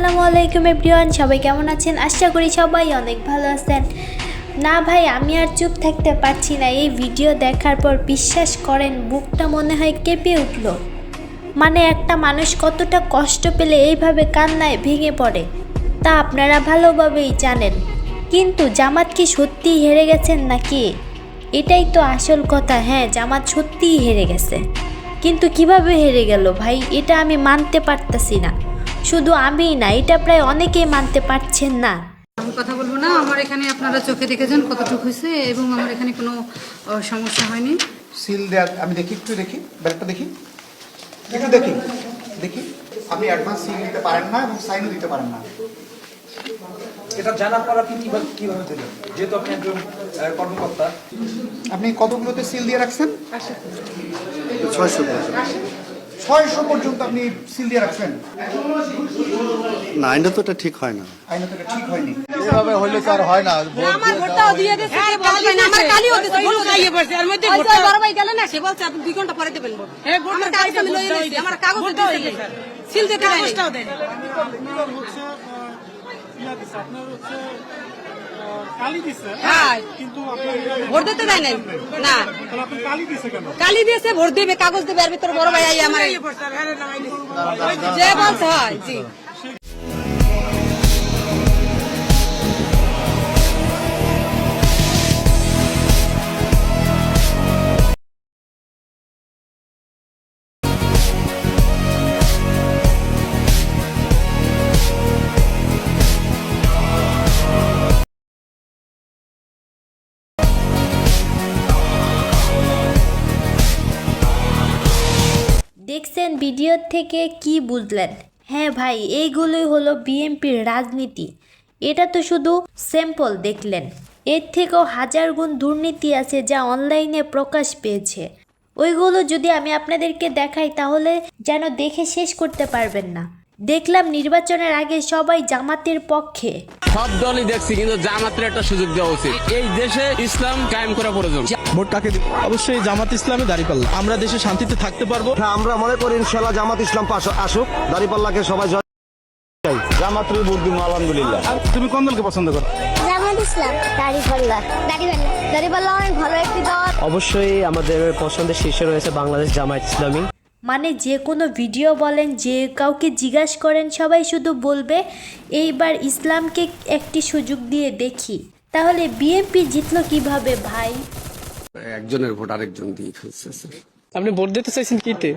আসসালামু আলাইকুম এভরিওয়ান, সবাই কেমন আছেন? আশা করি সবাই অনেক ভালো আছেন। না ভাই, আমি আর চুপ থাকতে পারছি না। এই ভিডিও দেখার পর বিশ্বাস করেন, বুকটা মনে হয় কেঁপে উঠল। মানে একটা মানুষ কতটা কষ্ট পেলে এইভাবে কান্নায় ভেঙে পড়ে তা আপনারা ভালোভাবেই জানেন। কিন্তু জামাত কি সত্যিই হেরে গেছেন নাকি? এটাই তো আসল কথা। হ্যাঁ, জামাত সত্যিই হেরে গেছে, কিন্তু কিভাবে হেরে গেল ভাই, এটা আমি মানতে পারতাছি না। শুধু আমিই না, এটা প্রায় অনেকেই মানতে পারছেন না। আমি কথা বলবো না। আমার এখানে আপনারা চোখে দেখেছেন কতটুকু হয়েছে এবং আমার এখানে কোনো সমস্যা হয়নি। সিল দেওয়া আমি দেখি, একটু দেখি ব্যাগটা দেখি, একটু দেখি দেখি আপনি অ্যাডভান্স সিল দিতে পারেন না এবং সাইনও দিতে পারেন না। এটা জানার পর আপনি কিভাবে দিলেন, যেহেতু আপনি একজন কর্মকর্তা? আপনি কতগুলোতে সিল দিয়ে রাখছেন? 600 পর্যন্ত আপনি সিল দিয়ে রাখছেন। না, আইনটা তো এটা ঠিক হয় না। আইনত এটা ঠিক হয়নি। এভাবে হইলে তো আর হয় না। আমার ভোটটাও দিয়ে দিয়েছে, আমার কালিও দিয়েছে, ভোট খাইয়ে পড়ছে। আর মধ্যে ভোটটা বড় ভাই গেল না, সে বলছে আপনি 2 ঘন্টা পরে দেবেন ভোট। হ্যাঁ, ভোট আমার কাগজ আমি লইয়ে নিয়েছি, আমার কাগজ দিয়েছে, সিল দিতে কাগজটাও দেন। ভোট দিতে দেয় নাই না, কালি দিয়েছে, ভোট দিবে, কাগজ দিবে। আর ভিতরে বড় ভাই আই আমার যে বলছে হয় জি। দেখছেন ভিডিও থেকে কি বুঝলেন? হ্যাঁ ভাই, এইগুলোই হলো বিএনপির রাজনীতি। এটা তো শুধু স্যাম্পল দেখলেন, এর থেকেও হাজার গুণ দুর্নীতি আছে যা অনলাইনে প্রকাশ পেয়েছে। ওইগুলো যদি আমি আপনাদেরকে দেখাই তাহলে যেন দেখে শেষ করতে পারবেন না। দেখলাম নির্বাচনের আগে সবাই জামাতের পক্ষে। সব দলই দেখছি, কিন্তু জামাতের একটা সুযোগ দেওয়া উচিত। এই দেশে ইসলাম কায়েম করা প্রয়োজন। ভোট কাকে দিব? অবশ্যই জামাত ইসলামে দাঁড়িপাল্লা। আমরা দেশে শান্তিতে থাকতে পারবো। হ্যাঁ, আমরা মনে করি ইনশাআল্লাহ জামাত ইসলাম আসুক, দাঁড়িপাল্লাকে সবাই জয়। জামাতের ভোট দিব আলহামদুলিল্লাহ। তুমি কোন দলকে পছন্দ করো? জামাত ইসলাম। দাঁড়িপাল্লা অনেক ভালো একটি দল। অবশ্যই আমাদের পছন্দের শীর্ষে রয়েছে বাংলাদেশ জামায়াত ইসলামী। মানে যে কোনো ভিডিও বলেন, যে কাউকে জিজ্ঞাসা করেন, সবাই শুধু বলবে এইবার ইসলামকে একটি সুযোগ দিয়ে দেখি। তাহলে বিএনপি জিতলো কিভাবে ভাই? একজনের ভোট আরেকজন দিয়ে ফেলছে। আপনি ভোট দিতে চাইছেন কিতে?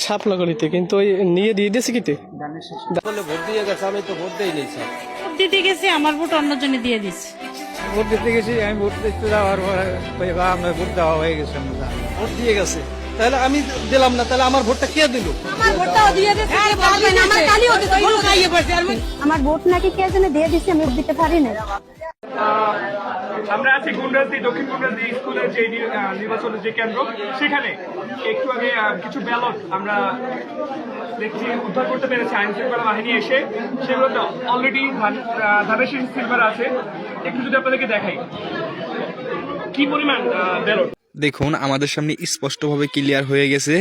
শাপলাগলিতে, কিন্তু ওই নিয়ে দিয়ে দিয়েছে কিতে? ভোট দিয়ে গেছে, আমি তো ভোট দেই নিয়েছি। ভোট দিতে গেছি, আমার ভোট অন্যজনে দিয়ে দিচ্ছে। ভোট দিতে গেছি, আমি ভোট দিতে যাওয়ার পরে আপনার ভোট দেওয়া হয়ে গেছে। ভোট দিয়ে গেছে, তাহলে আমি দিলাম না, তাহলে আমার ভোটটা কে দিল? আমার ভোটটাও দিয়ে দিয়েছে, আমার কালিও দিয়েছে, ভোট খাইয়ে পড়ছে। আর আমার ভোট নাকি কে যেন দিয়ে দিচ্ছে, আমি দিতে পারি না। আমরা আছি গুন্ডাসদি, দক্ষিণ গুন্ডাসদি স্কুলের যে নির্বাচনের যে কেন্দ্র, সেখানে একটু আগে কিছু ব্যালট আমরা দেখছি উদ্ধার করতে পেরেছে আইন শৃঙ্খলা বাহিনী এসে। সেগুলোতে অলরেডি ধানের শীষ সিলভার আছে। একটু যদি আপনাদেরকে দেখাই কি পরিমাণ ব্যালট। দেখুন, আমাদের সামনে স্পষ্টভাবে ক্লিয়ার হয়ে গেছে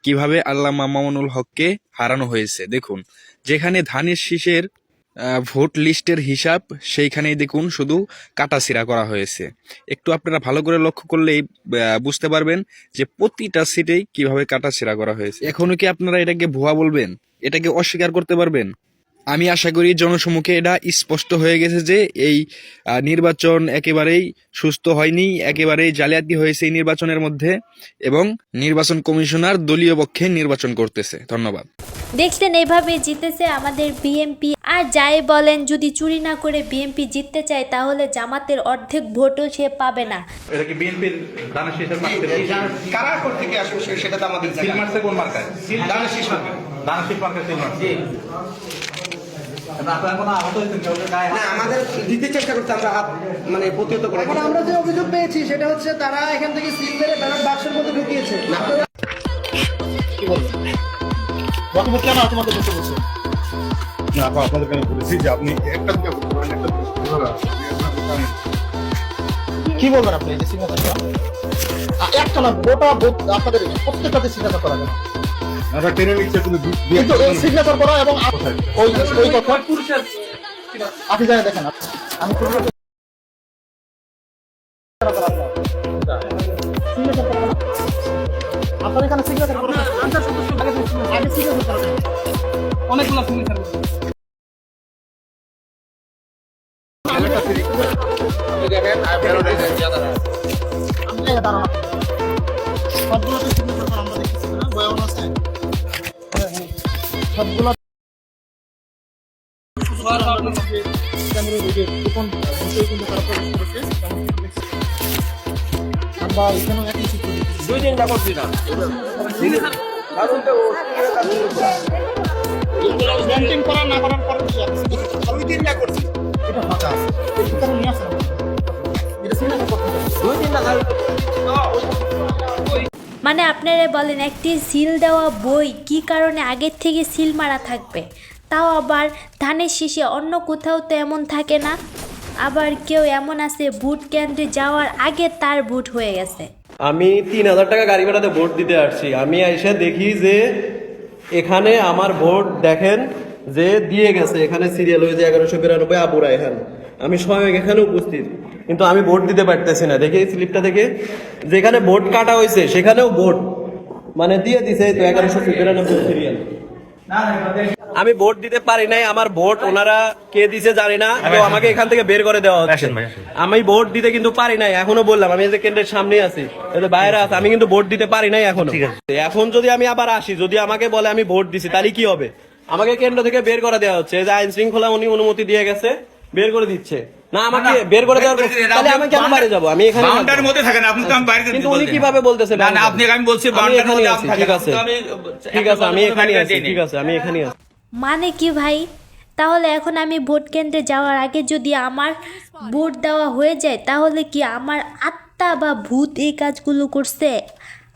কিভাবে আল্লামা মামুনুল হককে হারানো হয়েছে। দেখুন, যেখানে ধানের শীষের ভোট লিস্টের হিসাব, সেইখানেই দেখুন শুধু কাটাছিড়া করা হয়েছে। একটু আপনারা ভালো করে লক্ষ্য করলেই বুঝতে পারবেন যে প্রতিটা সিটেই কিভাবে কাটাছিড়া করা হয়েছে। এখনো কি আপনারা এটাকে ভুয়া বলবেন? এটাকে অস্বীকার করতে পারবেন? আমি আশা করি জনসমুখে এটা স্পষ্ট হয়ে গেছে যে এই নির্বাচন একেবারেই সুস্থ হয়নি, একেবারেই জালিয়াতি হয়েছে এই নির্বাচনের মধ্যে, এবং নির্বাচন কমিশনার দলীয় পক্ষে নির্বাচন করতেছে। ধন্যবাদ। দেখলেন, এইভাবে জিতেছে আমাদের বিএনপি। আর যাই বলেন, যদি চুরি না করে বিএনপি জিততে চায় তাহলে জামাতের অর্ধেক ভোটও সে পাবে না। এটা কি বিএনপির ধানের শীষের মার্কা? কারা কোথা থেকে আসবে সেটা তো আমাদের সিল মারছে কোন মার্কায়? ধানের শীষ মার্কা। ধানের শীষ মার্কা সিল মারছে। আমাদের দিতে চেষ্টা করতে আমরা মানে প্রতিহত করে। আমরা যে অভিযোগ পেয়েছি সেটা হচ্ছে তারা এখান থেকে সিল মেরে ব্যালট বাক্সের মধ্যে ঢুকিয়েছে। কি বলছেন? বক্তব্য কেন তোমাদের বলতে বলছে না? আপনাদেরকে আমি বলেছি যে আপনি একটা দিকে ভোট করবেন, একটা কি বলবেন আপনি? এই যে সিগনেচারটা একটা না, গোটা ভোট আপনাদের প্রত্যেকটাতে সিগনেচার করা যাবে। আমরা টেনে নিচ্ছে কিন্তু কিন্তু সিগনেচার করা এবং ওই কথা আপনি জানেন দেখেন আমি আপনার এখানে সিগনেচার করা আগে সিগনেচার করা অনেকগুলো সিগনেচার সবগুলোতে সিগনেচার করা আমরা দেখতেছি না বয়ান আছে সবগুলো আমরা এখানে একই দুই দিনটা করছি না ব্যাংকিং করা না করার পরে দুই তিনটা করছি এটা ফাঁকা আছে এই কারণে নিয়ে আসা এটা সিগনেচার করতে দুই দিনটা মানে আপনারা বলেন একটি সিল দেওয়া বই কি কারণে আগের থেকে সিল মারা থাকবে, তাও আবার ধানের শীষে অন্য কোথাও তো এমন থাকে না। আবার কেউ এমন আছে ভোট কেন্দ্রে যাওয়ার আগে তার ভোট হয়ে গেছে। আমি 3000 টাকা গাড়ি ভাড়াতে ভোট দিতে আসছি, আমি এসে দেখি যে এখানে আমার ভোট দেখেন যে দিয়ে গেছে, এখানে সিরিয়াল হয়েছে 1192 আবু রায়হান, আমি স্বয়ং এখানে উপস্থিত, কিন্তু আমি ভোট দিতে পারতেছি না। দেখি স্লিপটা থেকে যেখানে ভোট কাটা হয়েছে সেখানেও ভোট মানে দিয়ে দিছে তো 1192 সিরিয়াল। আমি ভোট দিতে পারি নাই, আমার ভোট ওনারা কে দিছে জানি না, তো আমাকে এখান থেকে বের করে দেওয়া হচ্ছে। আমি ভোট দিতে কিন্তু পারি নাই, এখনো বললাম আমি যে কেন্দ্রের সামনে আছি, বাইরে আছে, আমি কিন্তু ভোট দিতে পারি নাই এখনো। এখন যদি আমি আবার আসি, যদি আমাকে বলে আমি ভোট দিছি, তাহলে কি হবে? আমাকে কেন্দ্র থেকে বের করে দেওয়া হচ্ছে, যে আইন শৃঙ্খলা উনি অনুমতি দিয়ে গেছে, বের করে দিচ্ছে না আমাকে বের করে দেওয়ার, তাহলে আমি কেন বাইরে যাবো? আমি এখানে বাউন্ডারির মধ্যে থাকেন আপনি, তো আমি বাইরে যেতে কিন্তু উনি কিভাবে বলতেছে? না না, আপনি আমি বলছি বাউন্ডারির মধ্যে আপনি ঠিক আছে, ঠিক আছে, আমি এখানেই আছি, ঠিক আছে, আমি এখানেই আছি। মানে কি ভাই, তাহলে এখন আমি ভোট কেন্দ্রে যাওয়ার আগে যদি আমার ভোট দেওয়া হয়ে যায়, তাহলে কি আমার আত্মা বা ভূত এই কাজগুলো করছে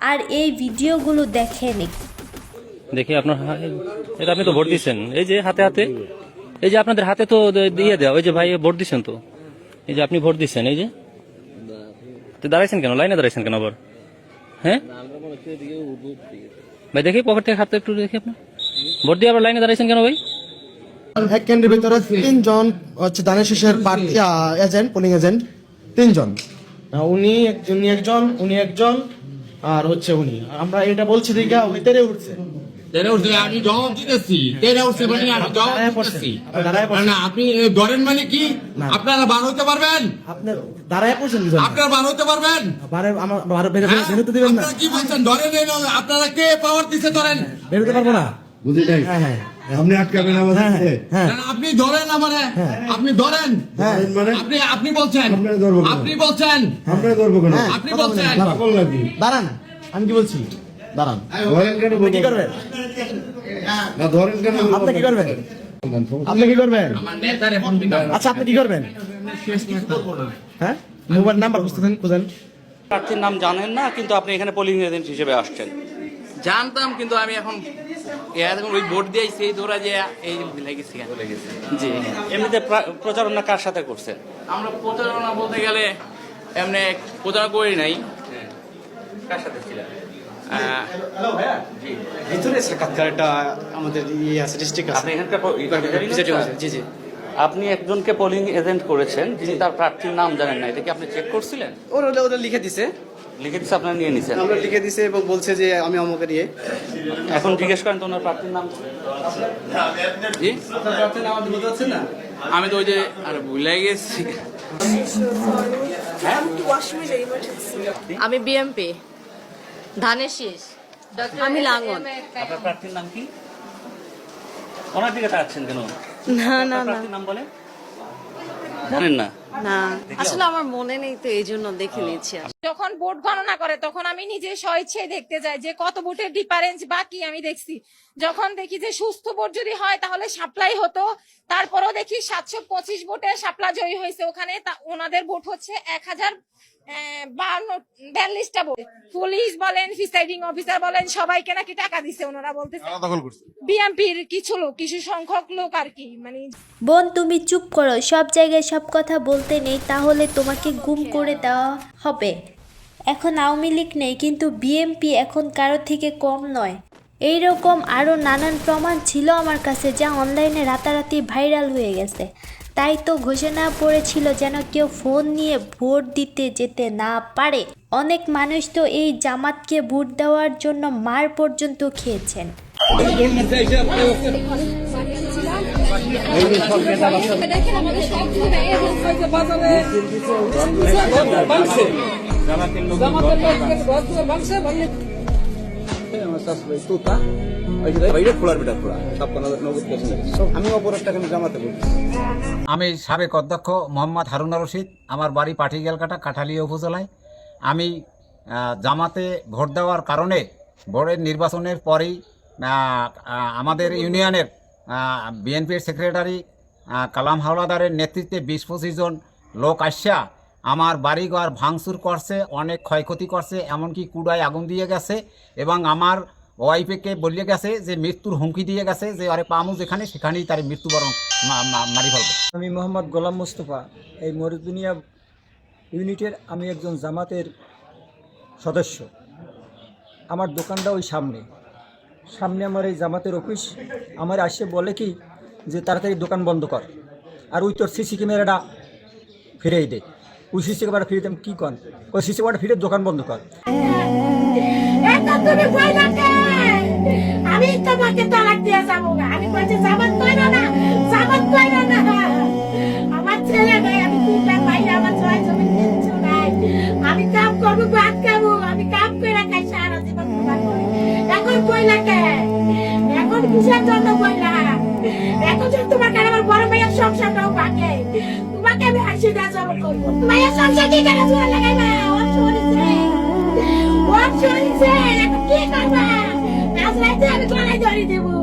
আর এই ভিডিওগুলো দেখেনি? দেখি আপনার এটা আপনি তো ভোট দিচ্ছেন, এই যে হাতে হাতে, এই যে আপনাদের হাতে তো দিয়ে দেওয়া, ওই যে ভাই ভোট দিচ্ছেন তো, এই যে আপনি ভোট দিচ্ছেন, এই যে দাঁড়াইছেন কেন, লাইনে দাঁড়াইছেন কেন আবার? হ্যাঁ ভাই দেখি পকেট থেকে হাতে একটু দেখি, আপনার ভোট দিয়ে আবার লাইনে দাঁড়াইছেন কেন ভাই? এক কেন্দ্রের ভিতরে 3 জন হচ্ছে ধানের শীষের এজেন্ট, পোলিং এজেন্ট 3 জন, উনি একজন আর হচ্ছে উনি, আমরা এটা বলছি দিকে উনি তেরে উঠছে, আমি জবাব দিতেছি টেনে উঠছে মানে আমি জবাব দিতেছি না, আপনি ধরেন মানে কি আপনারা বার হতে পারবেন? আপনার দাঁড়ায় পড়ছেন, আপনারা বার হতে পারবেন? আমার বেরোতে দিবেন না, আপনারা কি বলছেন? ধরেন আপনারা কে পাওয়ার দিতে ধরেন? বেরোতে পারবো না, বুঝলি? হ্যাঁ আপনি আটকাবেন আমাদের, হ্যাঁ আপনি ধরেন আমারে, আপনি ধরেন মানে আপনি বলছেন, আপনি বলছেন আপনি বলছেন দাঁড়ান, আমি কি বলছি, দাঁড়ান, ধরেন কেন, কি করবেন না, ধরেন কেন, আপনি কি করবেন, আপনি কি করবেন? আচ্ছা আপনি কি করবেন? হ্যাঁ মোবাইল নাম্বার খুঁজেন। প্রার্থীর নাম জানেন না, কিন্তু আপনি এখানে পোলিং এজেন্ট হিসেবে আসছেন। জানতাম, কিন্তু আমি এখন ওই ভোট দিয়েছি এই ধরা যে এই লেগেছি জি, এমনিতে প্রচারণা কার সাথে করছেন? আমরা প্রচারণা বলতে গেলে এমনি প্রচারণা করি নাই। কার সাথে ছিলেন? ভিতরে সাক্ষাৎকারটা আমাদের আছে, ডিস্ট্রিক্ট আপনি এখানকার জি জি, আপনি একজনকে পোলিং এজেন্ট করেছেন, যিনি তার প্রার্থীর নাম জানেন না, এটা কি আপনি চেক করছিলেন? ওরা লিখে দিছে, আপনারা নিয়ে নিছেন? আমরা লিখে দিছে এবং বলছে যে আমি অমুকে নিয়ে, এখন জিজ্ঞেস করেন তো ওনার প্রার্থীর নাম। জি, প্রার্থীর নাম বলতে পারছেন না, আমি তো ওই যে আর ভুলে গেছি। আমি বিএমপি ধানের শীষ, আমি লাঙ্গল। আপনার প্রার্থীর নাম কি? ওনার দিকে তাকাচ্ছেন কেন? না না না প্রার্থীর নাম বলেন, জানেন না? না, আসলে আমার মনে নেই তো, এই জন্য দেখে নিচ্ছি। যখন ভোট গণনা করে তখন আমি নিজে স্বেচ্ছায় দেখতে যাই যে কত ভোটের ডিফারেন্স বা কি আমি দেখছি। যখন দেখি যে সুস্থ ভোট যদি হয় তাহলে সাপ্লাই হতো, তারপরও দেখি 725 ভোটে সাপলা জয়ী হয়েছে। ওখানে ওনাদের ভোট হচ্ছে 1042টা ভোট। পুলিশ বলেন, প্রিসাইডিং অফিসার বলেন, সবাইকে নাকি টাকা দিছে ওনারা বলতেছে। বিএমপির কিছু সংখ্যক লোক আর কি, মানে। বোন তুমি চুপ করো, সব জায়গায় সব কথা বলতে নেই, তাহলে তোমাকে গুম করে দেওয়া হবে। এখন আওয়ামী লীগ নেই, কিন্তু বিএমপি এখন কারো থেকে কম নয়, এইরকম আরও নানান প্রমাণ ছিল আমার কাছে, যা অনলাইনে রাতারাতি ভাইরাল হয়ে গেছে। তাই তো ঘোষণা পড়েছিল যেন কেউ ফোন নিয়ে ভোট দিতে যেতে না পারে। অনেক মানুষ তো এই জামাতকে ভোট দেওয়ার জন্য মার পর্যন্ত খেয়েছেন। আমি সাবেক অধ্যক্ষ মোহাম্মদ হারুন রশিদ, আমার বাড়ি পাটিগেলকাটা, কাঠালিয়া উপজেলায়। আমি জামাতে ভোট দেওয়ার কারণে ভোটের নির্বাচনের পরেই আমাদের ইউনিয়নের বিএনপির সেক্রেটারি কালাম হাওলাদারের নেতৃত্বে 20-25 জন লোক আসা আমার বাড়িঘর ভাঙচুর করছে, অনেক ক্ষয়ক্ষতি করছে, এমনকি কুড়ায় আগুন দিয়ে গেছে এবং আমার ওয়াইফকে বলে গেছে যে মৃত্যুর হুমকি দিয়ে গেছে যে আরে পামু যেখানে সেখানেই তার মৃত্যুবরণ মারি ফেলবে। আমি মোহাম্মদ গোলাম মোস্তফা, এই মরুদুনিয়া ইউনিটের আমি একজন জামাতের সদস্য। আমার দোকানটা ওই সামনে আমার এই জামাতের অফিস। আমার আসে বলে কি যে তাড়াতাড়ি দোকান বন্ধ কর, আর ওই তোর সিসি ক্যামেরাটা ফিরেই দে। ওই সিসি ক্যামেরা ফিরে দেন, কী কর ওই সিসি ক্যামেরা ফিরে দোকান বন্ধ কর। আমি তোমাকে তালাক দিয়ে যাবো, আমি বলছি জামাত কইরো না, জামাত কইরো না। আমার ছেলে ভাই, আমি দুইটা ভাই, আমার ছয় জমি কিচ্ছু নাই। আমি কাম করবো, ভাত খাবো, আমি কাম করে খাই সারা জীবন। এখন কইলা কে? এখন কিসের জন্য কইলা? এখন যদি তোমার কাছে আমার বড় ভাইয়ের সংসারটাও ভাঙে, তোমাকে আমি হাসি দেওয়া জমা করবো। ভাইয়ের সংসার কি করে জোর লাগাইবা? ওর শরীরে এখন কি করবা? আজ রাতে আমি গলায় ধরে দেবো,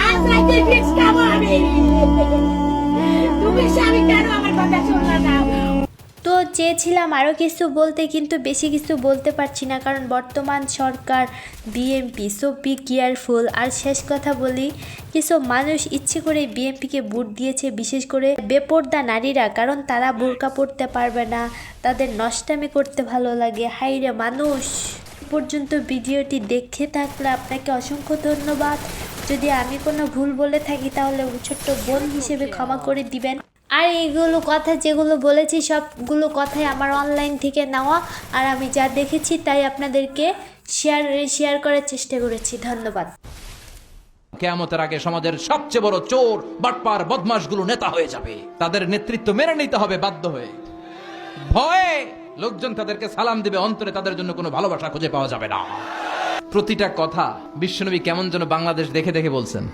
আজ রাতে ফিক্স খাবো আমি। তুমি স্বামী কেন আমার কথা শুনলা না? তো চেয়েছিলাম আরও কিছু বলতে, কিন্তু বেশি কিছু বলতে পারছি না, কারণ বর্তমান সরকার বিএনপি, সো বি কেয়ারফুল। আর শেষ কথা বলি, কিছু মানুষ ইচ্ছে করে বিএনপিকে ভোট দিয়েছে, বিশেষ করে বেপর্দা নারীরা, কারণ তারা বোরকা পরতে পারবে না, তাদের নষ্টামি করতে ভালো লাগে। হাইরে মানুষ! পর্যন্ত ভিডিওটি দেখে থাকলে আপনাকে অসংখ্য ধন্যবাদ। যদি আমি কোনো ভুল বলে থাকি তাহলে ছোট্ট বোন হিসেবে ক্ষমা করে দিবেন। আর এইগুলো কথা যেগুলো বলেছি সবগুলো কথাই আমার অনলাইন থেকে নেওয়া, আর আমি যা দেখেছি তাই আপনাদেরকে শেয়ার করার চেষ্টা করেছি। ধন্যবাদ। কিয়ামতের আগে সমাজের সবচেয়ে বড় চোর, বাটপার, বদমাশগুলো নেতা হয়ে যাবে। তাদের নেতৃত্ব মেনে নিতে হবে বাধ্য হয়ে। ভয়ে লোকজন তাদেরকে সালাম দিবে, অন্তরে তাদের জন্য কোনো ভালোবাসা খুঁজে পাওয়া যাবে না। প্রতিটা কথা বিশ্বনবী কেমন যেন বাংলাদেশ দেখে দেখে বলছেন।